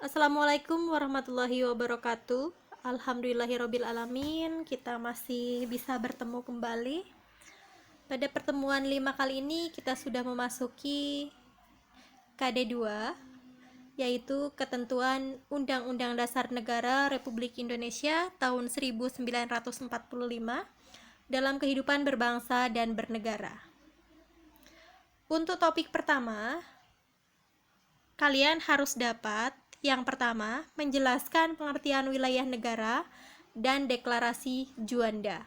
Assalamualaikum warahmatullahi wabarakatuh. Alhamdulillahirabbil alamin, kita masih bisa bertemu kembali. Pada pertemuan 5 kali ini kita sudah memasuki KD2, yaitu Ketentuan Undang-Undang Dasar Negara Republik Indonesia tahun 1945 dalam kehidupan berbangsa dan bernegara. Untuk topik pertama, kalian harus dapat yang pertama, menjelaskan pengertian wilayah negara dan deklarasi Juanda.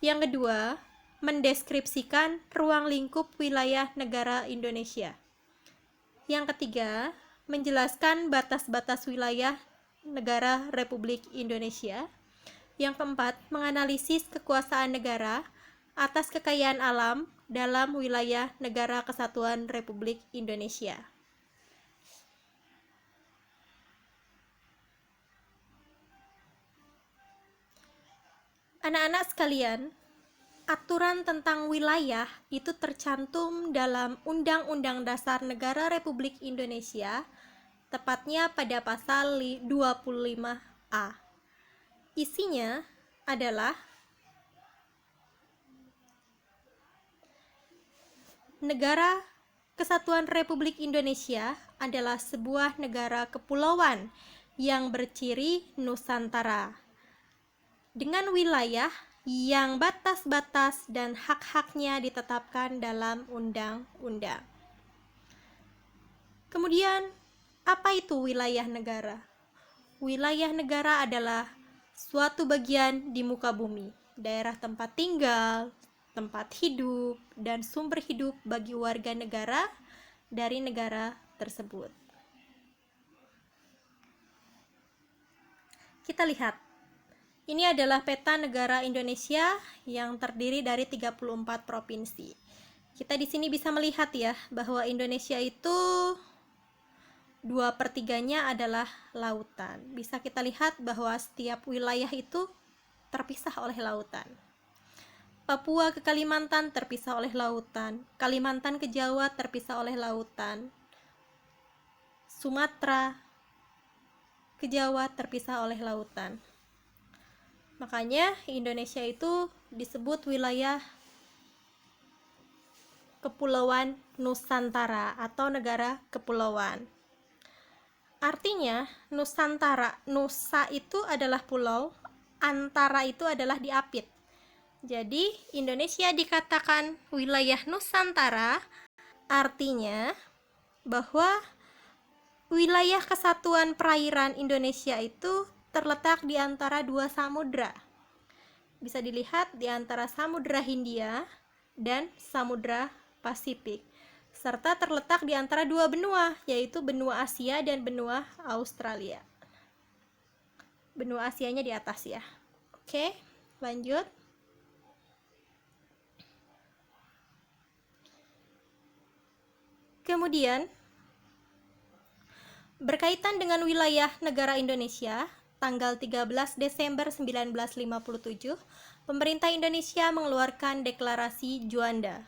Yang kedua, mendeskripsikan ruang lingkup wilayah negara Indonesia. Yang ketiga, menjelaskan batas-batas wilayah negara Republik Indonesia. Yang keempat, menganalisis kekuasaan negara atas kekayaan alam dalam wilayah Negara Kesatuan Republik Indonesia. Anak-anak sekalian, aturan tentang wilayah itu tercantum dalam Undang-Undang Dasar Negara Republik Indonesia, tepatnya pada pasal 25A. Isinya adalah Negara Kesatuan Republik Indonesia adalah sebuah negara kepulauan yang berciri Nusantara, dengan wilayah yang batas-batas dan hak-haknya ditetapkan dalam undang-undang. Kemudian, apa itu wilayah negara? Wilayah negara adalah suatu bagian di muka bumi, daerah tempat tinggal, tempat hidup, dan sumber hidup bagi warga negara dari negara tersebut. Kita lihat. Ini adalah peta negara Indonesia yang terdiri dari 34 provinsi. Kita di sini bisa melihat ya, bahwa Indonesia itu 2/3-nya adalah lautan. Bisa kita lihat bahwa setiap wilayah itu terpisah oleh lautan. Papua ke Kalimantan terpisah oleh lautan, Kalimantan ke Jawa terpisah oleh lautan, Sumatera ke Jawa terpisah oleh lautan. Makanya Indonesia itu disebut wilayah Kepulauan Nusantara atau negara kepulauan. Artinya Nusantara, Nusa itu adalah pulau, antara itu adalah diapit. Jadi Indonesia dikatakan wilayah Nusantara, artinya bahwa wilayah kesatuan perairan Indonesia itu terletak di antara dua samudra. Bisa dilihat di antara Samudra Hindia dan Samudra Pasifik, serta terletak di antara dua benua, yaitu benua Asia dan benua Australia. Benua Asianya di atas ya. Oke, lanjut. Kemudian, berkaitan dengan wilayah negara Indonesia, tanggal 13 Desember 1957, pemerintah Indonesia mengeluarkan Deklarasi Juanda.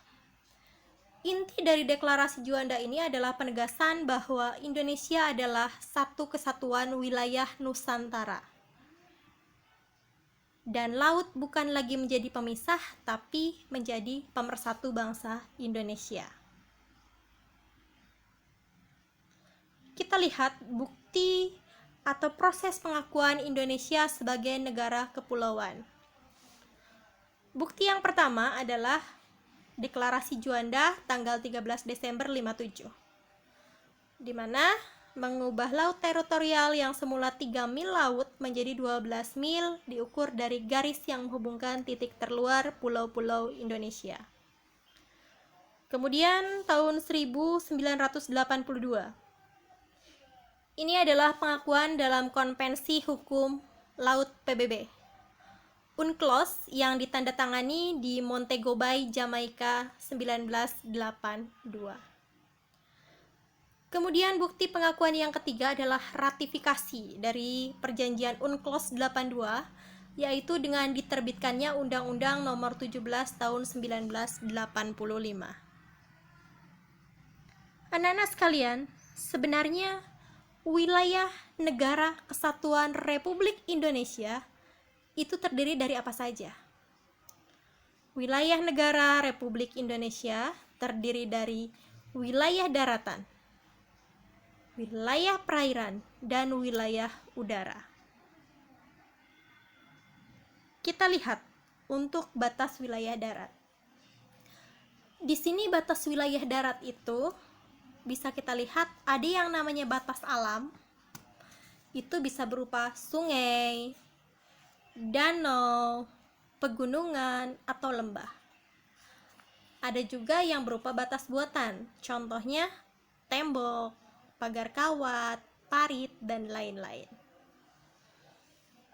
Inti dari Deklarasi Juanda ini adalah penegasan bahwa Indonesia adalah satu kesatuan wilayah Nusantara. Dan laut bukan lagi menjadi pemisah, tapi menjadi pemersatu bangsa Indonesia. Kita lihat bukti atau proses pengakuan Indonesia sebagai negara kepulauan. Bukti yang pertama adalah Deklarasi Juanda tanggal 13 Desember 57, di mana mengubah laut teritorial yang semula 3 mil laut menjadi 12 mil diukur dari garis yang menghubungkan titik terluar pulau-pulau Indonesia. Kemudian tahun 1982, ini adalah pengakuan dalam Konvensi Hukum Laut PBB, UNCLOS, yang ditandatangani di Montego Bay, Jamaika 1982. Kemudian bukti pengakuan yang ketiga adalah ratifikasi dari Perjanjian UNCLOS 82, yaitu dengan diterbitkannya Undang-Undang Nomor 17 Tahun 1985. Anak-anak sekalian, sebenarnya wilayah negara kesatuan Republik Indonesia itu terdiri dari apa saja? Wilayah negara Republik Indonesia terdiri dari wilayah daratan, wilayah perairan, dan wilayah udara. Kita lihat untuk batas wilayah darat. Di sini batas wilayah darat itu bisa kita lihat ada yang namanya batas alam. Itu bisa berupa sungai, danau, pegunungan, atau lembah. Ada juga yang berupa batas buatan, contohnya tembok, pagar kawat, parit, dan lain-lain.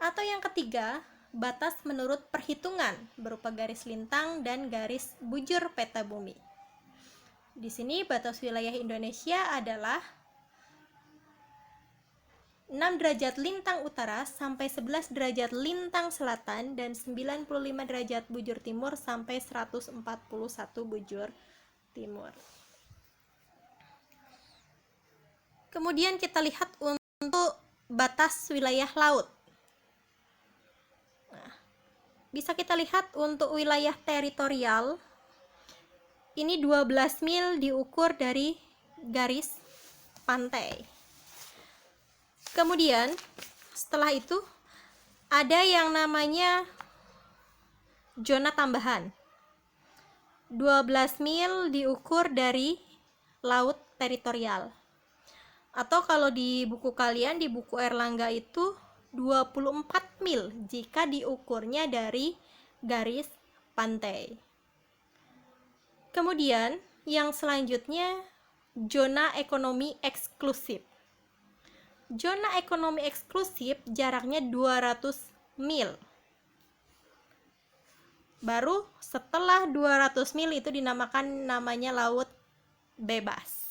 Atau yang ketiga, batas menurut perhitungan berupa garis lintang dan garis bujur peta bumi. Di sini batas wilayah Indonesia adalah 6 derajat lintang utara sampai 11 derajat lintang selatan dan 95 derajat bujur timur sampai 141 bujur timur. Kemudian kita lihat untuk batas wilayah laut. Nah, bisa kita lihat untuk wilayah teritorial ini 12 mil diukur dari garis pantai. Kemudian setelah itu ada yang namanya zona tambahan. 12 mil diukur dari laut teritorial. Atau kalau di buku kalian, di buku Erlangga itu 24 mil jika diukurnya dari garis pantai. Kemudian yang selanjutnya zona ekonomi eksklusif. Zona ekonomi eksklusif jaraknya 200 mil. Baru setelah 200 mil itu dinamakan namanya laut bebas.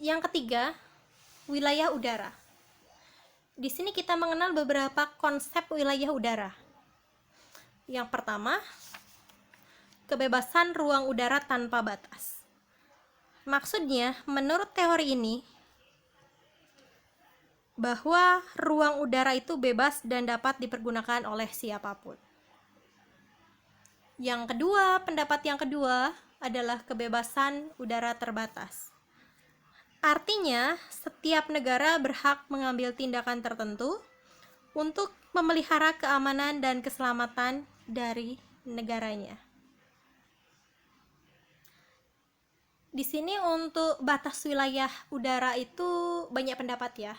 Yang ketiga, wilayah udara. Di sini kita mengenal beberapa konsep wilayah udara. Yang pertama, kebebasan ruang udara tanpa batas. Maksudnya, menurut teori ini, bahwa ruang udara itu bebas dan dapat dipergunakan oleh siapapun. Yang kedua, pendapat yang kedua adalah kebebasan udara terbatas. Artinya, setiap negara berhak mengambil tindakan tertentu untuk memelihara keamanan dan keselamatan dari negaranya. Di sini untuk batas wilayah udara itu banyak pendapat ya.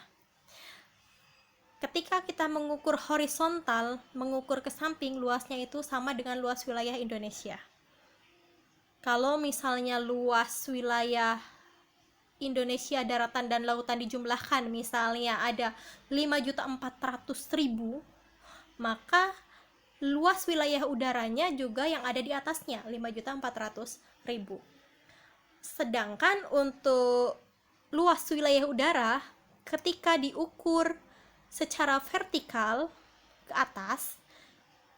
Ketika kita mengukur horizontal, mengukur ke samping, luasnya itu sama dengan luas wilayah Indonesia. Kalau misalnya luas wilayah Indonesia daratan dan lautan dijumlahkan, misalnya ada 5.400.000, maka luas wilayah udaranya juga yang ada di atasnya 5.400.000. Sedangkan untuk luas wilayah udara ketika diukur secara vertikal ke atas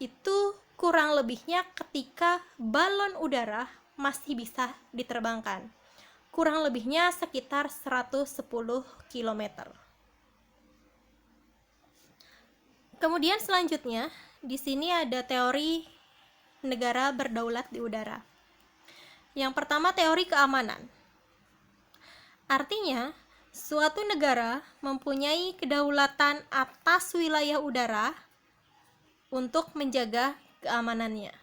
itu kurang lebihnya ketika balon udara masih bisa diterbangkan. Kurang lebihnya sekitar 110 km. Kemudian selanjutnya di sini ada teori negara berdaulat di udara. Yang pertama, teori keamanan. Artinya, suatu negara mempunyai kedaulatan atas wilayah udara untuk menjaga keamanannya.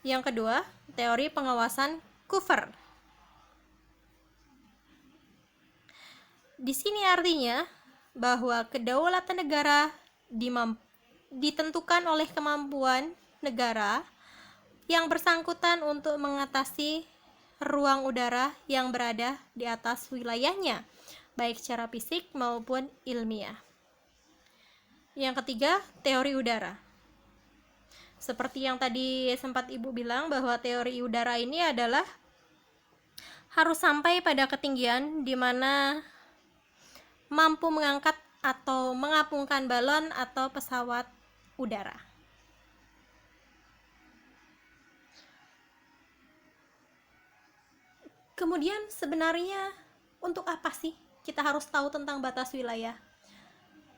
Yang kedua, teori pengawasan cover. Di sini artinya bahwa kedaulatan negara ditentukan oleh kemampuan negara yang bersangkutan untuk mengatasi ruang udara yang berada di atas wilayahnya, baik secara fisik maupun ilmiah. Yang ketiga, teori udara. Seperti yang tadi sempat Ibu bilang bahwa teori udara ini adalah harus sampai pada ketinggian di mana mampu mengangkat atau mengapungkan balon atau pesawat udara. Kemudian sebenarnya untuk apa sih kita harus tahu tentang batas wilayah?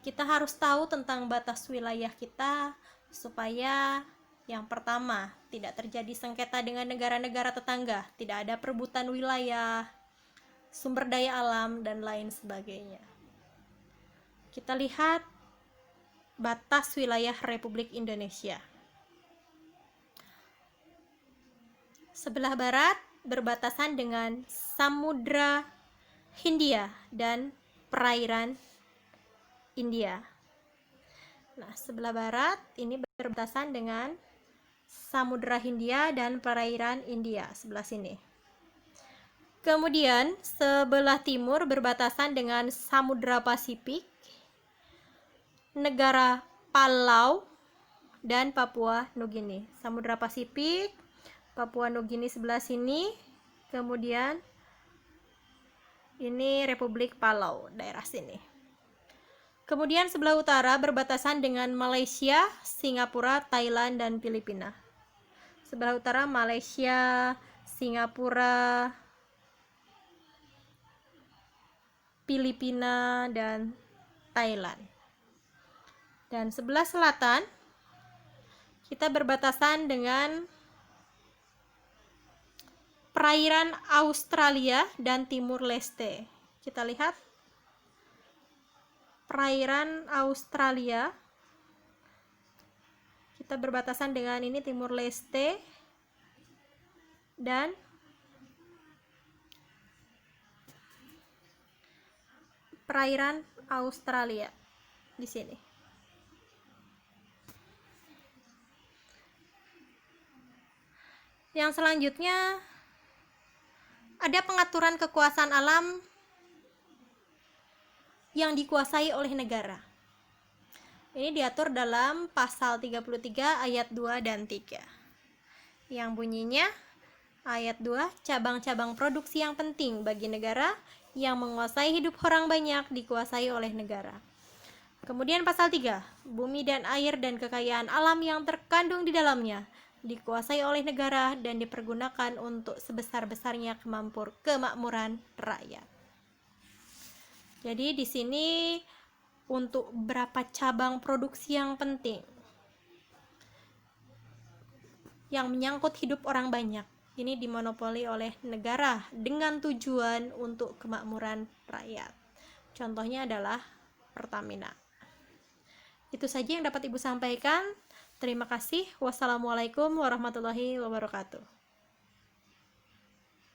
Kita harus tahu tentang batas wilayah kita supaya yang pertama, tidak terjadi sengketa dengan negara-negara tetangga, tidak ada perebutan wilayah, sumber daya alam, dan lain sebagainya. Kita lihat batas wilayah Republik Indonesia. Sebelah barat berbatasan dengan Samudra Hindia dan perairan India. Nah, sebelah barat ini berbatasan dengan Samudra Hindia dan perairan India, sebelah sini. Kemudian sebelah timur berbatasan dengan Samudra Pasifik, negara Palau dan Papua Nugini. Samudra Pasifik, Papua Nugini sebelah sini, kemudian ini Republik Palau, daerah sini. Kemudian sebelah utara berbatasan dengan Malaysia, Singapura, Thailand, dan Filipina. Sebelah utara Malaysia, Singapura, Filipina, dan Thailand. Dan sebelah selatan kita berbatasan dengan perairan Australia dan Timur Leste. Kita lihat perairan Australia, kita berbatasan dengan ini Timur Leste dan perairan Australia di sini. Yang selanjutnya ada pengaturan kekuasaan alam yang dikuasai oleh negara. Ini diatur dalam pasal 33 ayat 2 dan 3. Yang bunyinya ayat 2, cabang-cabang produksi yang penting bagi negara yang menguasai hidup orang banyak dikuasai oleh negara. Kemudian pasal 3, bumi dan air dan kekayaan alam yang terkandung di dalamnya dikuasai oleh negara dan dipergunakan untuk sebesar-besarnya kemakmuran rakyat. Jadi di sini untuk berapa cabang produksi yang penting yang menyangkut hidup orang banyak ini dimonopoli oleh negara dengan tujuan untuk kemakmuran rakyat. Contohnya adalah Pertamina. Itu saja yang dapat Ibu sampaikan. Terima kasih. Wassalamualaikum warahmatullahi wabarakatuh.